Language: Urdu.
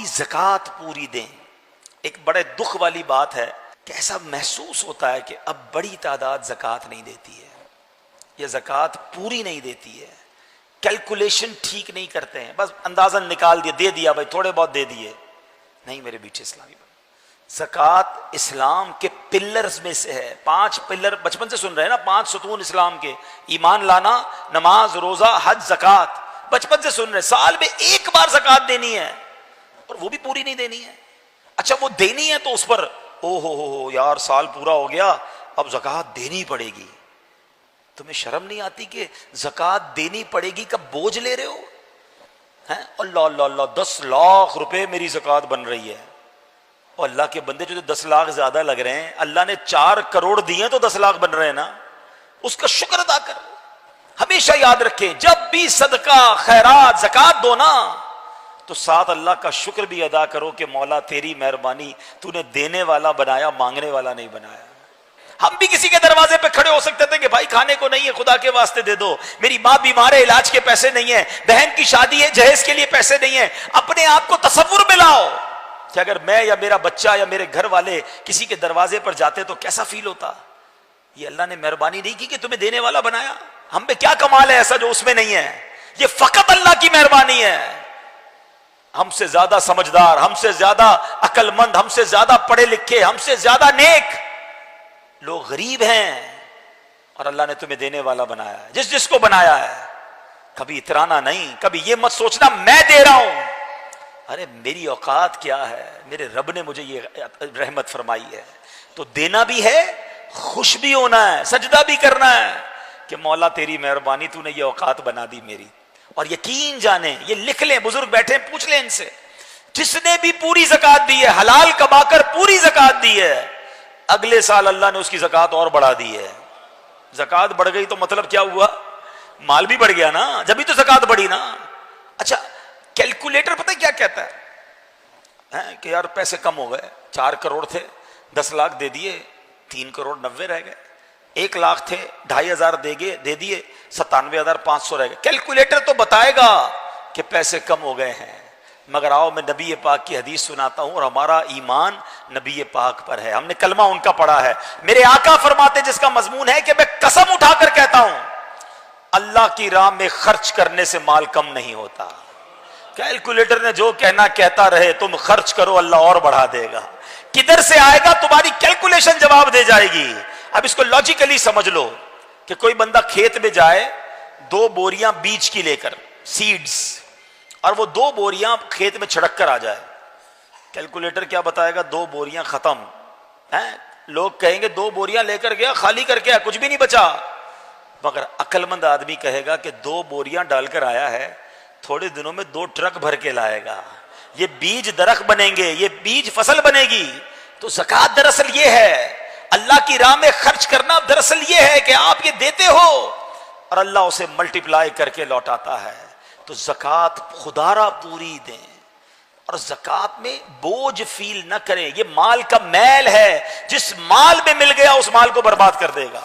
اپنی زکوٰۃ پوری دیں. ایک بڑے دکھ والی بات ہے کہ ایسا محسوس ہوتا ہے کہ اب بڑی تعداد زکوٰۃ نہیں دیتی ہے یا زکوٰۃ پوری نہیں دیتی ہے, کیلکولیشن ٹھیک نہیں کرتے ہیں, بس اندازن نکال دیا, دے دیا بھائی, تھوڑے بہت دے دیے. نہیں میرے بیٹے اسلامی بات, زکوٰۃ اسلام کے پلرز میں سے ہے. 5 پلر بچپن سے سن رہے ہیں نا, 5 ستون اسلام کے, ایمان لانا, نماز, روزہ, حج, زکوٰۃ, بچپن سے سن رہے. سال میں ایک بار زکوٰۃ دینی ہے اور وہ بھی پوری نہیں دینی ہے. اچھا وہ دینی ہے تو اس پر او ہو یار سال پورا ہو گیا اب زکوٰۃ دینی پڑے گی. تمہیں شرم نہیں آتی کہ زکوٰۃ دینی پڑے گی کا بوجھ لے رہے ہو؟ اللہ اللہ اللہ, 10 لاکھ روپے میری زکوٰۃ بن رہی ہے. اور اللہ کے بندے جو 10 لاکھ زیادہ لگ رہے ہیں, اللہ نے 4 کروڑ دیے تو 10 لاکھ بن رہے ہیں نا, اس کا شکر ادا کر. ہمیشہ یاد رکھیں جب بھی صدقہ خیرات زکوٰۃ دو نا تو ساتھ اللہ کا شکر بھی ادا کرو کہ مولا تیری مہربانی, تو نے دینے والا بنایا, مانگنے والا نہیں بنایا. ہم بھی کسی کے دروازے پہ کھڑے ہو سکتے تھے کہ بھائی کھانے کو نہیں ہے, خدا کے واسطے دے دو, میری ماں بیمار ہے, علاج کے پیسے نہیں ہیں, بہن کی شادی ہے, جہیز کے لیے پیسے نہیں ہیں. اپنے آپ کو تصور میں لاؤ کہ اگر میں یا میرا بچہ یا میرے گھر والے کسی کے دروازے پر جاتے تو کیسا فیل ہوتا. یہ اللہ نے مہربانی نہیں کی کہ تمہیں دینے والا بنایا. ہم پہ کیا کمال ہے ایسا جو اس میں نہیں ہے؟ یہ فقط اللہ کی مہربانی ہے. ہم سے زیادہ سمجھدار, ہم سے زیادہ عقل مند, ہم سے زیادہ پڑھے لکھے, ہم سے زیادہ نیک لوگ غریب ہیں اور اللہ نے تمہیں دینے والا بنایا ہے. جس جس کو بنایا ہے کبھی اترانا نہیں, کبھی یہ مت سوچنا میں دے رہا ہوں, ارے میری اوقات کیا ہے, میرے رب نے مجھے یہ رحمت فرمائی ہے. تو دینا بھی ہے, خوش بھی ہونا ہے, سجدہ بھی کرنا ہے کہ مولا تیری مہربانی, تو نے یہ اوقات بنا دی میری. اور یقین جانیں, یہ لکھ لیں, بزرگ بیٹھے پوچھ لیں ان سے, جس نے بھی پوری زکوٰۃ دی ہے, حلال کما کر پوری زکوٰۃ دی ہے, اگلے سال اللہ نے اس کی زکوٰۃ اور بڑھا دی ہے. زکوٰۃ بڑھ گئی تو مطلب کیا ہوا؟ مال بھی بڑھ گیا نا, جبھی تو زکوٰۃ بڑھی نا. اچھا کیلکولیٹر پتہ کیا کہتا ہے کہ یار پیسے کم ہو گئے, 4 کروڑ تھے, 10 لاکھ دے دیے, 3 کروڑ 90 رہ گئے, 1 لاکھ تھے, 2,500 دے دیے, 97,500 رہ گئے. کیلکولیٹر تو بتائے گا کہ پیسے کم ہو گئے ہیں, مگر آؤ میں نبی پاک کی حدیث سناتا ہوں, اور ہمارا ایمان نبی پاک پر ہے, ہم نے کلمہ ان کا پڑھا ہے. میرے آقا فرماتے جس کا مضمون ہے کہ میں قسم اٹھا کر کہتا ہوں اللہ کی راہ میں خرچ کرنے سے مال کم نہیں ہوتا. کیلکولیٹر نے جو کہنا کہتا رہے, تم خرچ کرو اللہ اور بڑھا دے گا. کدھر سے آئے گا تمہاری کیلکولیشن جواب دے جائے گی. اب اس کو لاجیکلی سمجھ لو کہ کوئی بندہ کھیت میں جائے 2 بوریاں بیج کی لے کر, سیڈز, اور وہ 2 بوریاں کھیت میں چھڑک کر آ جائے, کیلکولیٹر کیا بتائے گا؟ 2 بوریاں ختم ہیں. لوگ کہیں گے 2 بوریاں لے کر گیا, خالی کر کے کچھ بھی نہیں بچا. مگر عقل مند آدمی کہے گا کہ 2 بوریاں ڈال کر آیا ہے, تھوڑے دنوں میں 2 ٹرک بھر کے لائے گا, یہ بیج درخت بنیں گے, یہ بیج فصل بنے گی. تو زکوٰۃ دراصل یہ ہے, اللہ کی راہ میں خرچ کرنا دراصل یہ ہے کہ آپ یہ دیتے ہو اور اللہ اسے ملٹیپلائی کر کے لوٹاتا ہے. تو زکوٰۃ خدا را پوری دیں, اور زکوٰۃ میں بوجھ فیل نہ کریں. یہ مال کا میل ہے, جس مال میں مل گیا اس مال کو برباد کر دے گا.